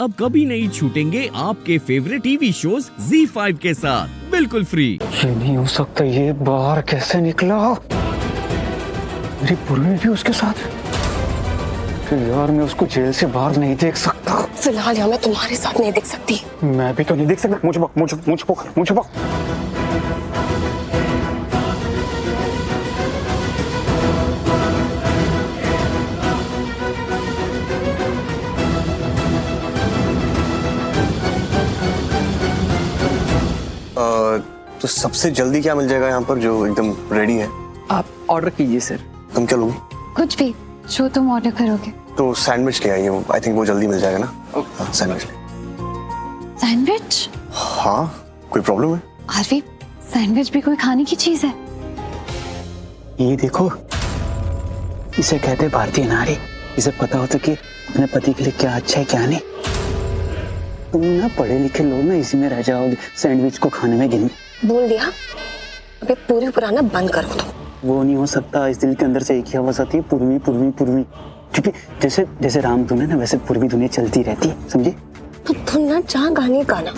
अब कभी नहीं छूटेंगे आपके फेवरेट टीवी शोज ZEE5 के साथ बिल्कुल फ्री। ये नहीं हो सकता, ये बाहर कैसे निकला? मेरी पूर्वी भी उसके साथ है। फिर यार मैं उसको जेल से बाहर नहीं देख सकता। फिलहाल यहाँ मैं तुम्हारे साथ नहीं देख सकती। मैं भी तो नहीं देख सकता। मुझे बक। तो सबसे जल्दी क्या मिल जाएगा यहाँ पर जो एकदम रेडी है? आप ऑर्डर कीजिए सर। तुम क्या लोगी? कुछ भी जो तुम ऑर्डर करोगे। तो सैंडविच ले आइए, आई थिंक वो जल्दी मिल जाएगा ना। हाँ, सैंडविच। सैंडविच? हाँ, कोई प्रॉब्लम है? आरवी, सैंडविच भी कोई खाने की चीज है? ये देखो, इसे कहते हैं भारतीय नारी। इसे पता होता कि अपने पति के लिए क्या अच्छा है क्या नहीं। तुम ना पढ़े लिखे लोग ना इसी में रह जाओगे, सैंडविच को खाने में गिन। बोल दिया, अबे पूरी पुराना बंद करो तुम। वो नहीं हो सकता। इस दिल के अंदर से एक ही आवाज आती है, पूर्वी पूर्वी पूर्वी। क्योंकि जैसे जैसे राम धुन है ना, वैसे पूर्वी धुनें चलती रहती है, समझे? तो धुन ना जहाँ गाने गाना,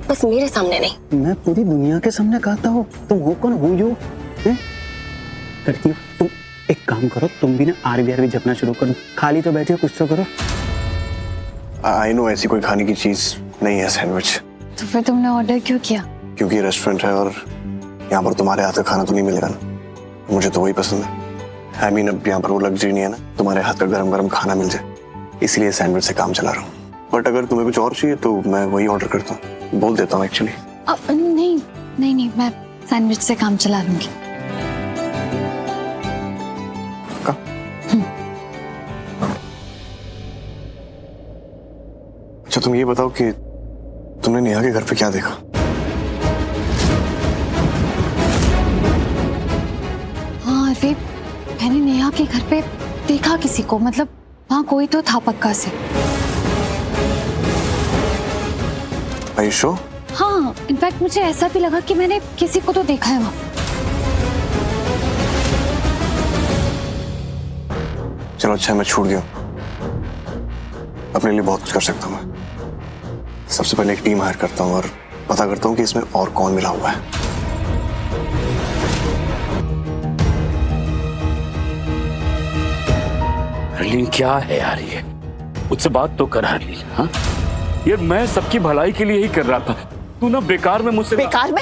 बस मेरे सामने नहीं। मैं पूरी दुनिया के सामने गाता हूँ। तुम हो कौन? हूँ जो करती हो। तुम एक काम करो, तुम भी ना आरबी जपना शुरू करो। खाली तो बैठे हो, कुछ तो करो। आई नो ऐसी कोई खाने की चीज नहीं है सैंडविच। तो फिर तुमने ऑर्डर क्यों किया? क्योंकि रेस्टोरेंट है और यहाँ पर तुम्हारे हाथ का खाना तो नहीं मिलेगा ना। मुझे तो वही पसंद है। आई मीन अब यहाँ पर वो लग्जरी नहीं है ना, तुम्हारे हाथ का गरम गरम खाना मिल जाए, इसलिए सैंडविच से काम चला रहा हूँ। बट अगर तुम्हें कुछ और चाहिए तो मैं वही ऑर्डर करता हूँ, बोल देता हूँ एक्चुअली। नहीं, मैं सैंडविच से काम चला लूंगी। अच्छा तुम ये बताओ कि तुमने नेहा के घर पे क्या देखा? हाँ आरवी, मैंने नेहा के घर पे देखा किसी को, मतलब वहाँ कोई तो था पक्का से। Are you sure? हाँ, इनफैक्ट मुझे ऐसा भी लगा कि मैंने किसी को तो देखा है वहाँ। चलो अच्छा, मैं छूट गया। अपने लिए बहुत कुछ कर सकता हूँ मैं। सबसे पहले एक टीम हायर करता हूँ और पता करता हूँ कि इसमें और कौन मिला हुआ है। हरलीन क्या है यार ये? मुझसे बात तो कर हरलीन। हाँ यार, मैं सबकी भलाई के लिए ही कर रहा था। तू ना बेकार में मुझसे बेकार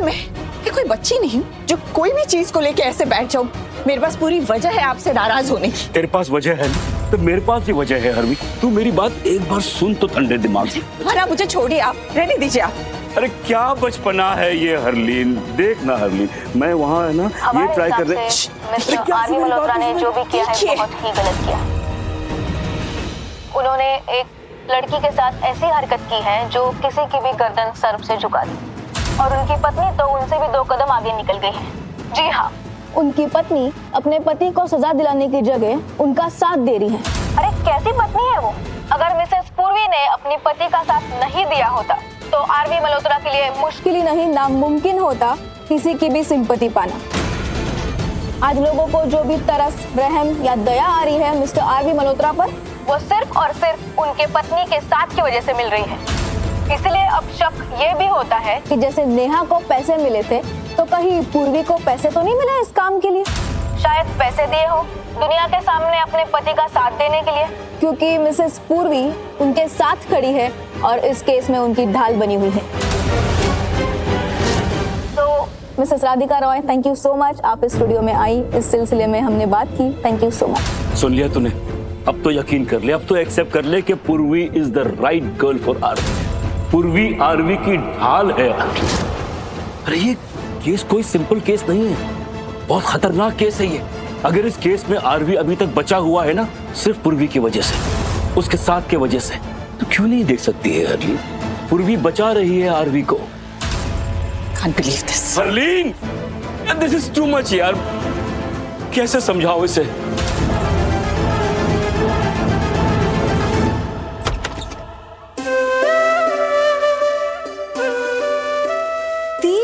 में ये कोई बच्ची नहीं जो कोई भी चीज को लेके ऐसे बैठ जाऊं। मेरे पास पूरी वजह है आपसे नाराज होने की। तेरे पास वजह है तो मेरे पास भी वजह है हरवी। तू मेरी बात एक बार सुन तो ठंडे दिमाग से। वरना मुझे छोड़िए, आप रहने दीजिए आप। अरे क्या बचपना है ये हरलीन। देख ना हरलीन, मैं वहाँ है ना ये ट्राई कर रहे। मिस्टर आरवी मल्होत्रा ने जो भी किया है बहुत ही गलत किया। उन्होंने एक लड़की के साथ ऐसी हरकत की है जो किसी की भी गर्दन सर से झुका दी, और उनकी पत्नी तो उनसे भी 2 कदम आगे निकल गई है। जी हाँ, उनकी पत्नी अपने पति को सजा दिलाने की जगह उनका साथ दे रही है। अरे कैसी पत्नी है वो? अगर मिसेस पूर्वी ने अपने पति का साथ नहीं दिया होता तो आरवी मल्होत्रा के लिए मुश्किल ही नहीं, नामुमकिन होता किसी की भी सिंपैथी पाना। आज लोगों को जो भी तरस, रहम या दया आ रही है मिस्टर आरवी मल्होत्रा पर, वो सिर्फ और सिर्फ उनके पत्नी के साथ की वजह से मिल रही है। इसलिए अब शक ये भी होता है कि जैसे नेहा को पैसे मिले थे तो कहीं पूर्वी को पैसे तो नहीं मिले इस काम के लिए। शायद पैसे दिए हो दुनिया के सामने अपने पति का साथ देने के लिए, क्योंकि मिसेस पूर्वी उनके साथ खड़ी है और इस केस में उनकी ढाल बनी हुई है। तो Mrs Radhika Roy, thank you so much, आप इस स्टूडियो में आई, इस सिलसिले में हमने बात की। Thank you so much. सुन लिया तूने? अब तो यकीन कर ले, अब तो एक्सेप्ट कर ले कि Purvi is the right girl for Aarvi. Purvi Aarvi की ढाल है। अरे ये केस कोई सिंपल केस नहीं है, बहुत खतरनाक केस है ये। अगर इस केस में आरवी अभी तक बचा हुआ है ना, सिर्फ पूर्वी की वजह से, उसके साथ की वजह से, तो क्यों नहीं देख सकती है हरलीन? पूर्वी बचा रही है आरवी को। Can't believe this. Harleen, this is too much यार। कैसे समझाओ इसे?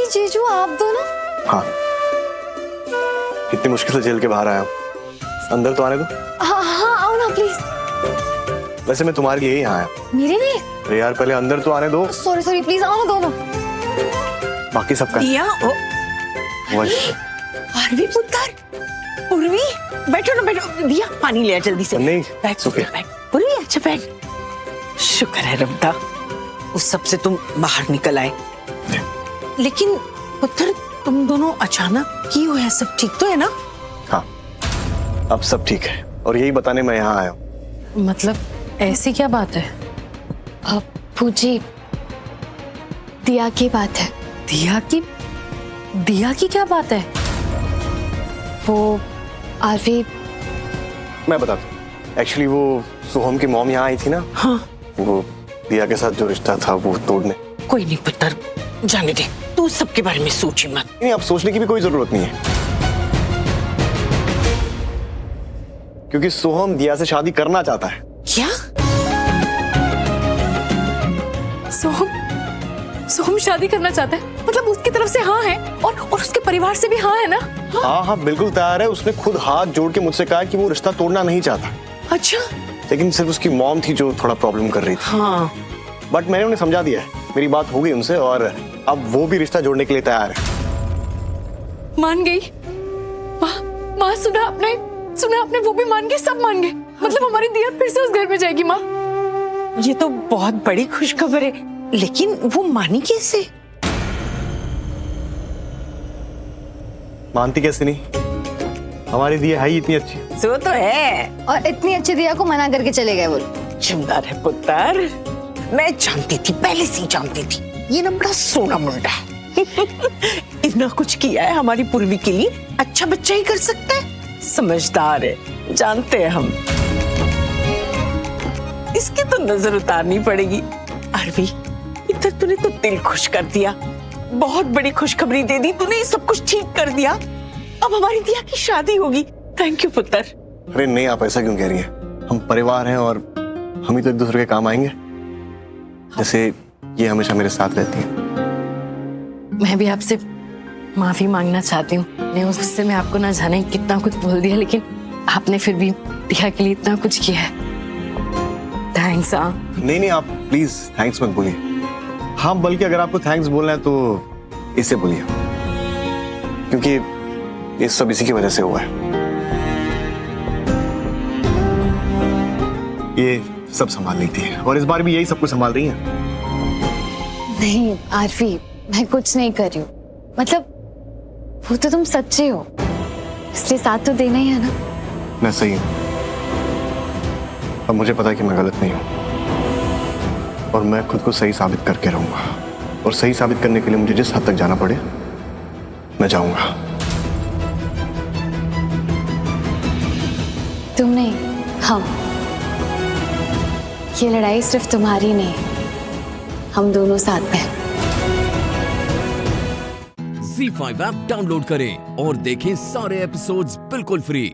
जीजू आप दोनों? हाँ, इतनी मुश्किल से जेल के बाहर आया हूँ, अंदर तो आने दो। हाँ आओ ना प्लीज। वैसे मैं तुम्हारे लिए ही यहाँ आया। मेरे लिए? अरे यार पहले अंदर तो आने दो, सॉरी सॉरी, प्लीज आओ ना दोनों। बाकी सबका दिया ओ वश। आरवी पुत्र पूर्वी, बैठो ना बैठो। दिया पानी ले आ जल्दी से। नहीं, बैठ okay. बैठ पूर्वी, अच्छा बैठ। शुक्र है रब्बा, उस सब से तुम बाहर निकल आए। लेकिन पुत्र तुम दोनों अचानक क्यों हुआ? सब ठीक तो है ना? हाँ, अब सब ठीक है और यही बताने मैं यहाँ आया हूँ। मतलब ऐसी क्या बात है? पूजी, दिया की बात है। दिया की क्या बात है? वो आरवी, मैं बताता हूँ। एक्चुअली वो सोहम की मॉम यहाँ आई थी ना। हाँ। वो दिया के साथ जो रिश्ता था वो तोड़ने। कोई नहीं पुत्र, जाने दे, तू सबके बारे में सोची मत। नहीं, अब सोचने की भी कोई जरूरत नहीं है, क्योंकि सोहम दिया से शादी करना चाहता है। क्या? सोहम शादी करना चाहता है? मतलब उसकी तरफ से हाँ है और उसके परिवार से भी हाँ है ना? हाँ, बिल्कुल तैयार है। उसने खुद हाथ जोड़ के मुझसे कहा कि वो रिश्ता तोड़ना नहीं चाहता। अच्छा। लेकिन सिर्फ उसकी मॉम थी जो थोड़ा प्रॉब्लम कर रही थी। हाँ। बट मैंने उन्हें समझा दिया है, मेरी बात हो गई उनसे और अब वो भी रिश्ता जोड़ने के लिए तैयार है। मान गई? माँ सुना आपने, वो भी मान गई, सब मान गए। मतलब हमारी दिया फिर से उस घर में जाएगी माँ? ये तो बहुत बड़ी खुशखबर है, लेकिन वो मानी कैसे? मानती कैसे नहीं, हमारी दिया है ही इतनी अच्छी। सो तो है। और इतनी अच्छी दिया को मना करके चले गए वो। जिम्मेदार है पुत्र, मैं जानती थी, पहले से ही जानती थी, ये ना बड़ा सोना मुंडा है। इतना कुछ किया है हमारी पूर्वी के लिए, अच्छा बच्चा ही कर सकता है। समझदार है, जानते हैं हम। इसकी तो नजर उतारनी पड़ेगी। आरवी, इधर तूने तो दिल खुश कर दिया, बहुत बड़ी खुशखबरी दे दी तूने, सब कुछ ठीक कर दिया। अब हमारी दिया की शादी होगी। थैंक यू पुत्र। अरे नहीं, आप ऐसा क्यों कह रही हैं? हम परिवार हैं और हम ही तो एक दूसरे के काम आएंगे, जैसे ये हमेशा मेरे साथ रहती है। मैं भी आपसे माफी मांगना चाहती हूँ। मैं उस गुस्से में आपको ना जाने कितना कुछ बोल दिया, लेकिन आपने फिर भी दिया के लिए इतना कुछ किया है। थैंक्स। नहीं, आप प्लीज थैंक्स मत बोलिए। हाँ, बल्कि अगर आपको थैंक्स बोलना है तो इससे बोलिए, क्योंकि ये सब इसी की वजह से हुआ है। ये सब संभाल लेती है और इस बार भी यही सब कुछ संभाल रही है। नहीं आरवी, मैं कुछ नहीं कर रही हूँ। मतलब वो तो तुम सच्चे हो, इसलिए साथ तो देना ही है ना। मैं सही हूँ, अब मुझे पता है कि मैं गलत नहीं हूँ और मैं खुद को सही साबित करके रहूंगा। और सही साबित करने के लिए मुझे जिस हद तक जाना पड़े मैं जाऊंगा। तुम नहीं, हम। ये लड़ाई सिर्फ तुम्हारी नहीं, हम दोनों साथ में। Z5 ऐप डाउनलोड करें और देखें सारे एपिसोड्स बिल्कुल फ्री।